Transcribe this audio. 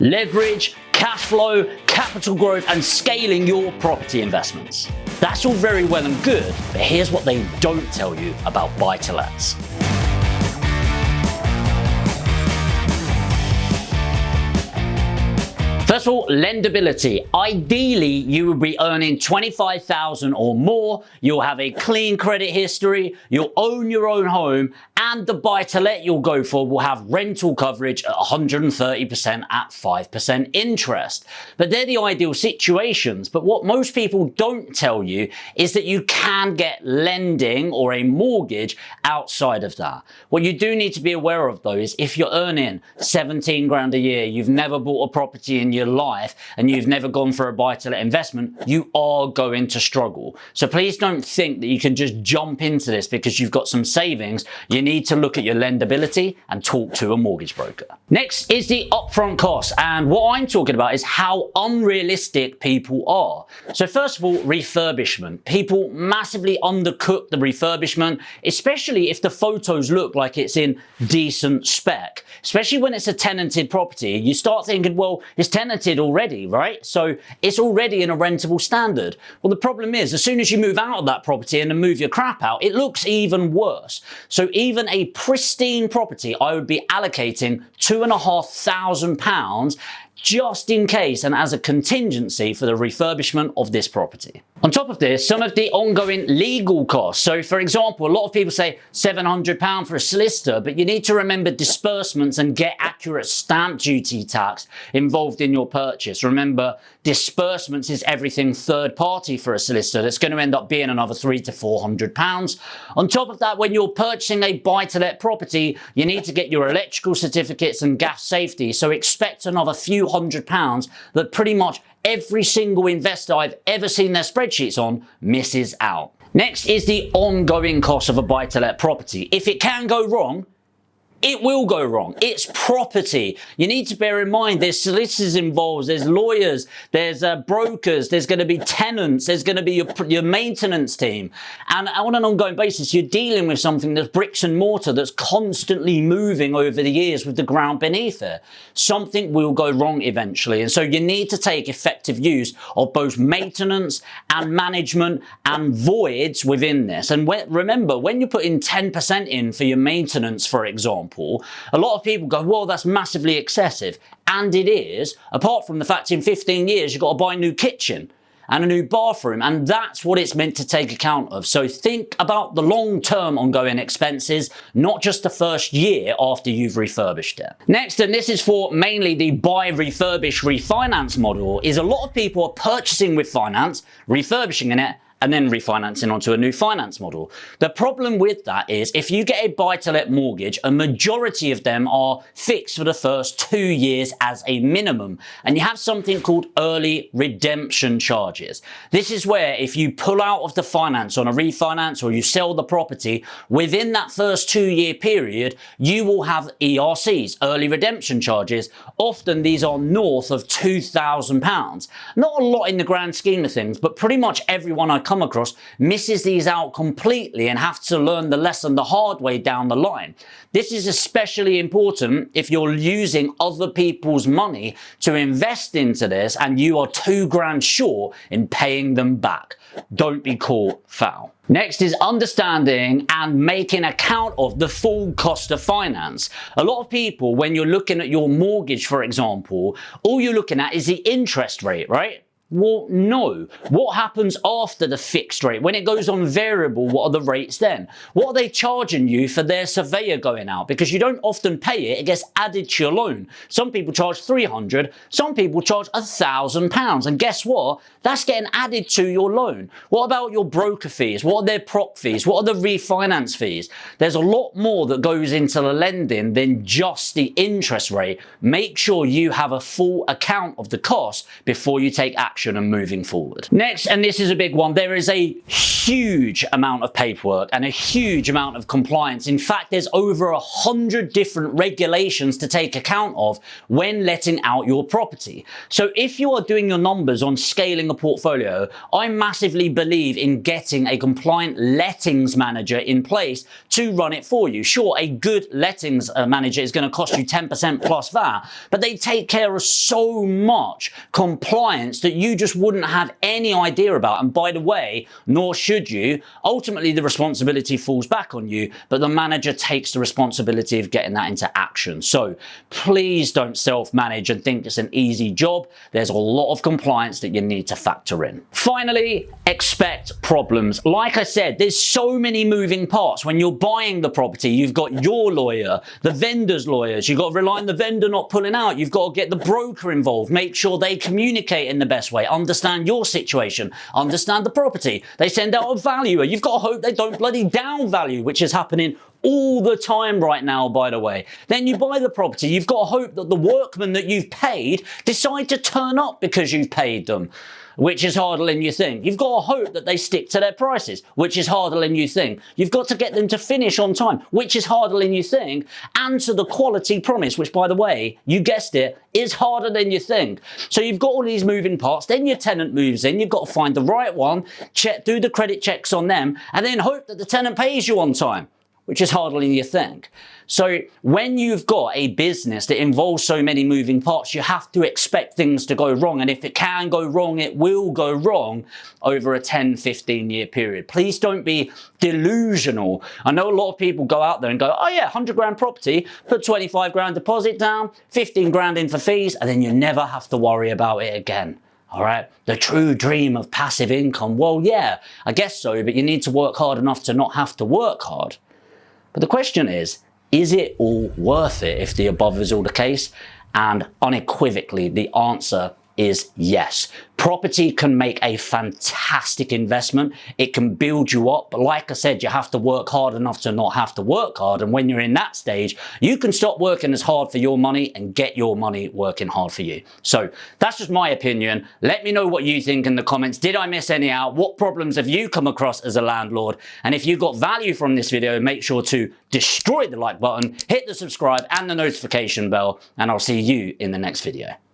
leverage, cash flow, capital growth, and scaling your property investments. That's all very well and good, but here's what they don't tell you about buy-to-lets. First of all, lendability. Ideally, you will be earning $25,000 or more, you'll have a clean credit history, you'll own your own home, and the buy-to-let you'll go for will have rental coverage at 130% at 5% interest. But they're the ideal situations. But what most people don't tell you is that you can get lending or a mortgage outside of that. What you do need to be aware of though is if you're earning 17 grand a year, you've never bought a property in your life, and you've never gone for a buy-to-let investment, you are going to struggle. So please don't think that you can just jump into this because you've got some savings. You need to look at your lendability and talk to a mortgage broker. Next is the upfront cost, and what I'm talking about is how unrealistic people are. So first of all, refurbishment. People massively undercook the refurbishment, especially if the photos look like it's in decent spec. Especially when it's a tenanted property, you start thinking, well, it's tenanted already, right? So it's already in a rentable standard. Well, the problem is, as soon as you move out of that property and then move your crap out, it looks even worse. So even a pristine property, I would be allocating £2,500 just in case and as a contingency for the refurbishment of this property. On top of this, some of the ongoing legal costs. So for example, a lot of people say £700 for a solicitor, but you need to remember disbursements and get accurate stamp duty tax involved in your purchase. Remember, disbursements is everything third party for a solicitor. That's going to end up being another £300 to £400. On top of that, when you're purchasing a buy-to-let property, you need to get your electrical certificates and gas safety. So expect another few £100 that pretty much every single investor I've ever seen their spreadsheets on misses out. Next is the ongoing cost of a buy-to-let property. If it can go wrong, it will go wrong. It's property. You need to bear in mind there's solicitors involved, there's lawyers, there's brokers, there's going to be tenants, there's going to be your maintenance team. And on an ongoing basis, you're dealing with something that's bricks and mortar that's constantly moving over the years with the ground beneath it. Something will go wrong eventually. And so you need to take effective use of both maintenance and management and voids within this. And remember, when you put in 10% in for your maintenance, for example, a lot of people go, well, that's massively excessive. And it is, apart from the fact in 15 years, you've got to buy a new kitchen and a new bathroom. And that's what it's meant to take account of. So think about the long-term ongoing expenses, not just the first year after you've refurbished it. Next, and this is for mainly the buy, refurbish, refinance model, is a lot of people are purchasing with finance, refurbishing in it, and then refinancing onto a new finance model. The problem with that is if you get a buy-to-let mortgage, a majority of them are fixed for the first 2 years as a minimum. And you have something called early redemption charges. This is where if you pull out of the finance on a refinance or you sell the property, within that first 2-year period, you will have ERCs, early redemption charges. Often these are north of £2,000. Not a lot in the grand scheme of things, but pretty much everyone I come across misses these out completely and have to learn the lesson the hard way down the line. This is especially important if you're using other people's money to invest into this and you are £2,000 short in paying them back. Don't be caught foul. Next is understanding and making account of the full cost of finance. A lot of people, when you're looking at your mortgage, for example, all you're looking at is the interest rate, right? Well, no. What happens after the fixed rate? When it goes on variable, what are the rates then? What are they charging you for their surveyor going out? Because you don't often pay it, it gets added to your loan. Some people charge £300, some people charge £1,000. And guess what? That's getting added to your loan. What about your broker fees? What are their proc fees? What are the refinance fees? There's a lot more that goes into the lending than just the interest rate. Make sure you have a full account of the cost before you take action action and moving forward. Next, and this is a big one, there is a huge amount of paperwork and a huge amount of compliance. In fact, there's over 100 different regulations to take account of when letting out your property. So if you are doing your numbers on scaling a portfolio, I massively believe in getting a compliant lettings manager in place to run it for you. Sure, a good lettings manager is going to cost you 10% plus that, but they take care of so much compliance that you just wouldn't have any idea about. And by the way, nor should you. Ultimately, the responsibility falls back on you, but the manager takes the responsibility of getting that into action. So please don't self-manage and think it's an easy job. There's a lot of compliance that you need to factor in. Finally, expect problems. Like I said, there's so many moving parts. When you're buying the property, you've got your lawyer, the vendor's lawyers, you've got to rely on the vendor not pulling out, you've got to get the broker involved, make sure they communicate in the best way, understand your situation, understand the property. They send out a valuer. You've got to hope they don't bloody down value, which is happening all the time right now, by the way. Then you buy the property. You've got to hope that the workmen that you've paid decide to turn up because you've paid them, which is harder than you think. You've got to hope that they stick to their prices, which is harder than you think. You've got to get them to finish on time, which is harder than you think, and to the quality promise, which, by the way, you guessed it, is harder than you think. So you've got all these moving parts. Then your tenant moves in. You've got to find the right one, do the credit checks on them, and then hope that the tenant pays you on time, which is harder than you think. So when you've got a business that involves so many moving parts, you have to expect things to go wrong. And if it can go wrong, it will go wrong over a 10, 15 year period. Please don't be delusional. I know a lot of people go out there and go, oh yeah, 100 grand property, put 25 grand deposit down, 15 grand in for fees, and then you never have to worry about it again. All right, the true dream of passive income. Well, yeah, I guess so, but you need to work hard enough to not have to work hard. But the question is it all worth it if the above is all the case? And unequivocally, the answer is yes. Property can make a fantastic investment. It can build you up. But like I said, you have to work hard enough to not have to work hard. And when you're in that stage, you can stop working as hard for your money and get your money working hard for you. So that's just my opinion. Let me know what you think in the comments. Did I miss any out? What problems have you come across as a landlord? And if you got value from this video, make sure to destroy the like button, hit the subscribe and the notification bell, and I'll see you in the next video.